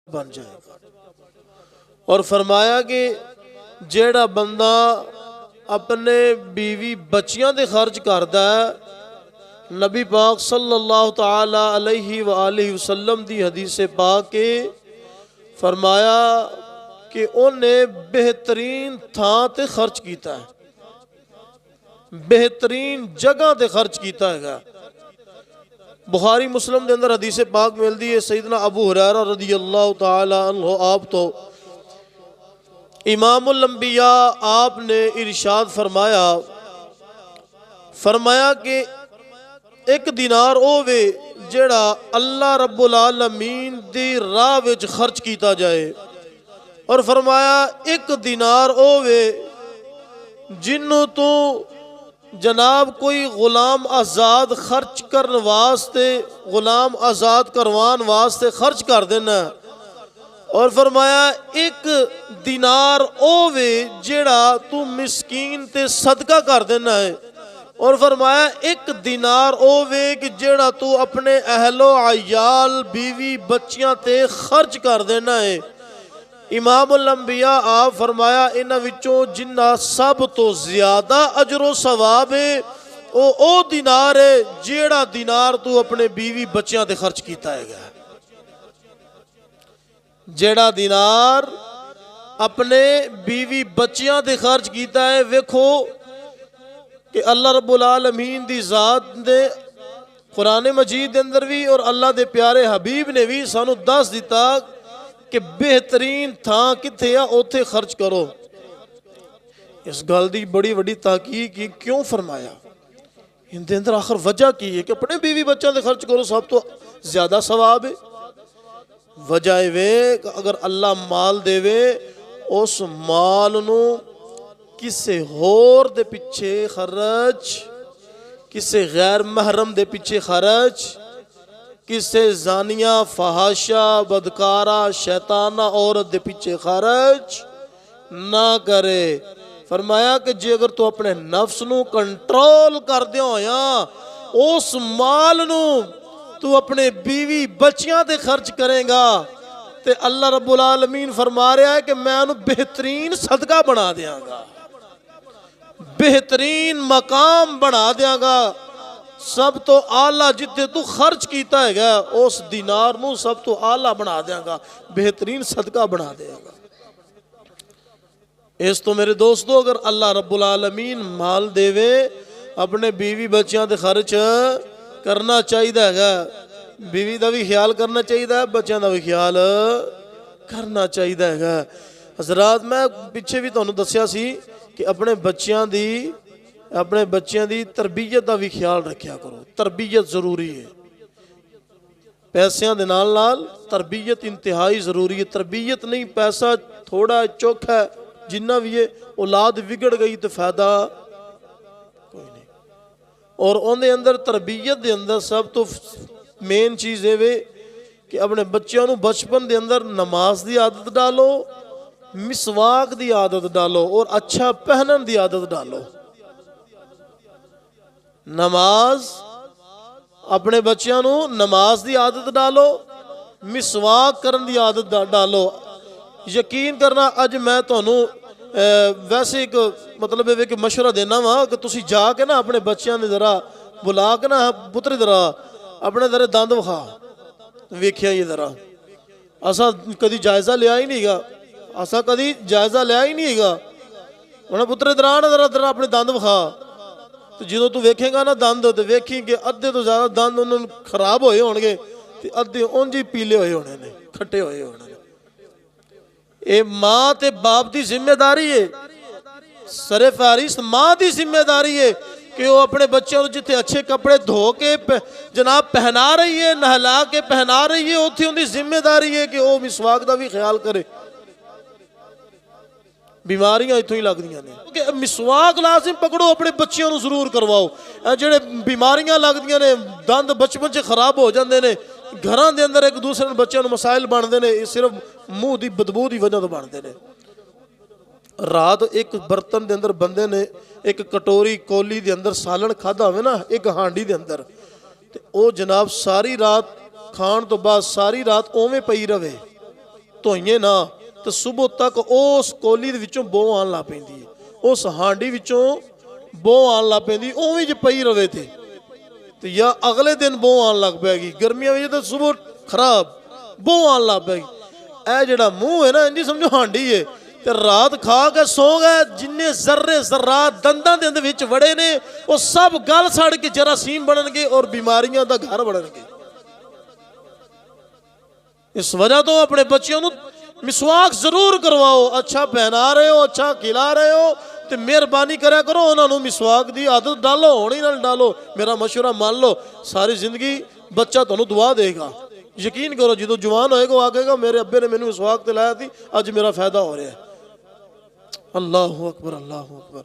بن جائے گا۔ اور فرمایا کہ جیڑا بندہ اپنے بیوی بچیاں دے خرچ کردا ہے، نبی پاک صلی اللہ تعالی علیہ وآلہ وسلم دی حدیث پاک کے فرمایا کہ انہیں بہترین تھان تے خرچ کیتا ہے، بہترین جگہ تے خرچ کیتا ہے۔ بخاری مسلم دے اندر حدیث پاک ملدی ہے، سیدنا ابو ہریرہ رضی اللہ تعالی عنہ آپ تو امام الانبیاء آپ نے ارشاد فرمایا کہ ایک دینار ہووے جڑا اللہ رب العالمین دی راہ وچ خرچ کیتا جائے، اور فرمایا ایک دینار ہووے جنوں تو جناب کوئی غلام آزاد خرچ کرن واسطے، غلام آزاد کروان واسطے خرچ کر دینا، اور فرمایا ایک دینار اووے جیڑا تو مسکین تے صدقہ کر دینا ہے، اور فرمایا ایک دینار اووے کہ جیڑا تو اپنے اہل و عیال بیوی بچیاں تے خرچ کر دینا ہے۔ امام الانبیاء آپ فرمایا انہاں وچوں جنہ سب تو زیادہ اجر و ثواب ہے او دینار ہے جیڑا دینار تو اپنے بیوی بچیاں تے خرچ کیتا ہے گا، جیڑا دینار اپنے بیوی بچیاں تے خرچ کیتا ہے۔ ویکھو کہ اللہ رب العالمین دی ذات نے قرآن مجید دے اندر بھی اور اللہ دے پیارے حبیب نے بھی سانو دس دیتا کہ بہترین تھاں کتھے ہے اوتھے خرچ کرو۔ اس گل دی بڑی وڈی تحقیق کیوں فرمایا؟ ان دے اندر آخر وجہ کی ہے کہ اپنے بیوی بچوں دے خرچ کرو، سب تو زیادہ ثواب ہے۔ وجہ وے کہ اگر اللہ مال دے وے اس مال نو کسے ہور دے پیچھے خرچ، کسے غیر محرم دے پیچھے خرچ، کسے زانیہ فحاشہ بدکارہ شیطانہ عورت دے پیچھے خرچ نہ کرے۔ فرمایا کہ جے اگر تو اپنے نفس نو کنٹرول کر دیا ہویا اس مال نو تو اپنے بیوی بچیاں تے خرچ کریں گا تے اللہ رب العالمین فرما رہا ہے کہ میں انہوں بہترین صدقہ بنا دیاں گا، بہترین مقام بنا دیاں گا، سب تو اعلیٰ جتے تو خرچ کیتا ہے گا اس دینار نو سب تو اعلیٰ بنا دیاں گا، بہترین صدقہ بنا دیاں گا۔ اس تو میرے دوستو اگر اللہ رب العالمین مال دے وے اپنے بیوی بچیاں تے خرچ کرنا چاہیے گا، بیوی دا بھی خیال کرنا چاہیے، بچیاں دا بھی خیال کرنا چاہیے گا۔ حضرات میں پیچھے بھی تانوں دسیا سی کہ اپنے بچیاں دی تربیت دا بھی خیال رکھیا کرو، تربیت ضروری ہے، پیسیاں دے نال نال تربیت انتہائی ضروری ہے۔ تربیت نہیں پیسہ تھوڑا چوکھا ہے جنہ بھی ہے اولاد بگڑ گئی تو فائدہ کوئی نہیں۔ اور ان دے اندر تربیت دے اندر سب تو مین چیز ہے وے کہ اپنے بچوں نو بچپن دے اندر نماز دی عادت ڈالو، مسواک دی عادت ڈالو اور اچھا پہنن دی عادت ڈالو۔ نماز اپنے بچوں نو نماز دی عادت ڈالو، مسواک کرن دی عادت ڈالو۔ یقین کرنا اج میں تانوں ویسے ایک مطلب ہے کہ مشورہ دینا وا کہ تسی جا کے نا اپنے بچیاں نے ذرا بلا کے نا پتری ذرا اپنے ذرا دند وکھا ویکھیا یہ ذرا، اسا کدی جائزہ لیا ہی نہیں گا، اسا کدی جائزہ لیا ہی نہیں گا۔ انہاں پتر دران ذرا اپنے دند وکھا، تو جدوں تو ویکھے گا نا دند تو ویکھی کہ ادھے تو زیادہ دند انہوں نے خراب ہوئے ہون گے تے ادھے اونج ہی پیلے ہوئے ہونے نے، کھٹے ہوئے ہونے نے۔ اے ماں تے باپ دی ذمہ داری ہے، سر فہرست ماں دی ذمہ داری ہے کہ وہ اپنے بچوں کو جتے اچھے کپڑے دھو کے جناب پہنا رہی ہے، نہلا کے پہنا رہی ہے، اوتھے ان دی ذمہ داری ہے کہ وہ مسواک دا بھی خیال کرے۔ بیماریاں اتوں ہی لگ دیاں نے کہ مسواک لازم پکڑو، اپنے بچیوں نو ضرور کرواؤ۔ جڑے بیماریاں لگ دیاں نے، دند بچپن سے خراب ہو جاندے نے، گھراں دے اندر ایک دوسرے بچوں نو مسائل بندے نے، صرف منہ دی بدبو دی وجہ تو بندے نے۔ رات ایک برتن دے اندر بندے نے ایک کٹوری کولی دے اندر سالن کھادا ہوئے نا ایک ہانڈی دے اندر، تے او جناب ساری رات کھان تو بعد ساری رات اوویں پئی رہے، ਧੋਈਏ ਨਾ ਤੇ ਸਵੇਰ ਤੱਕ ਉਸ ਕੋਲੀ ਦੇ ਵਿੱਚੋਂ ਬੋ ਆਉਣ ਲੱਗ ਪੈਂਦੀ ਹੈ, ਉਸ ਹਾਂਡੀ ਵਿੱਚੋਂ ਬੋ ਆਉਣ ਲੱਗ ਪੈਂਦੀ, ਉਵੇਂ ਜੇ ਪਈ ਰਵੇ ਤੇ ਜਾਂ ਅਗਲੇ ਦਿਨ ਬੋ ਆਉਣ ਲੱਗ ਪੈਗੀ। ਗਰਮੀਆਂ ਵਿੱਚ ਤਾਂ ਸਵੇਰ ਖਰਾਬ ਬੋ ਆਉਣ ਲੱਗ ਪੈਗੀ। ਇਹ ਜਿਹੜਾ ਮੂੰਹ ਹੈ ਨਾ, ਇੰਜੀ ਸਮਝੋ ਹਾਂਡੀ ਹੈ, ਤੇ ਰਾਤ ਖਾ ਕੇ ਸੌ ਗਏ, ਜਿੰਨੇ ਜ਼ਰਰੇ ਜ਼ਰਾਤ ਦੰਦਾਂ ਦੇ ਵਿੱਚ ਵੜੇ ਨੇ ਉਹ ਸਭ ਗਲ ਸੜ ਕੇ ਜਰਾਸੀਮ ਬਣਨਗੇ ਔਰ ਬਿਮਾਰੀਆਂ ਦਾ ਘਰ ਬਣਨਗੇ। ਇਸ ਵਜ੍ਹਾ ਤੋਂ ਆਪਣੇ ਬੱਚਿਆਂ ਨੂੰ ਮਿਸਵਾਕ ਜ਼ਰੂਰ ਕਰਵਾਓ। ਅੱਛਾ ਪਹਿਨਾ ਰਹੇ ਹੋ, ਅੱਛਾ ਖਿਲਾ ਰਹੇ ਹੋ, ਤੇ ਮਿਹਰਬਾਨੀ ਕਰਿਆ ਕਰੋ ਉਹਨਾਂ ਨੂੰ ਮਿਸਵਾਕ ਦੀ ਆਦਤ ਡਾਲੋ, ਹੋਣੀ ਨਾਲ ਡਾਲੋ। ਮੇਰਾ ਮਸ਼ਵਰਾ ਮੰਨ ਲਓ, ਸਾਰੀ ਜ਼ਿੰਦਗੀ ਬੱਚਾ ਤੁਹਾਨੂੰ ਦੁਆ ਦੇਗਾ। ਯਕੀਨ ਕਰੋ, ਜਦੋਂ ਜਵਾਨ ਹੋਏਗਾ ਉਹ ਆਖੇਗਾ ਮੇਰੇ ਅੱਬੇ ਨੇ ਮੈਨੂੰ ਮਿਸਵਾਕ ਤੇ ਲਾਇਆ ਸੀ, ਅੱਜ ਮੇਰਾ ਫਾਇਦਾ ਹੋ ਰਿਹਾ ਹੈ। ਅੱਲਾਹੁ ਅਕਬਰ, ਅੱਲਾਹੁ ਅਕਬਰ।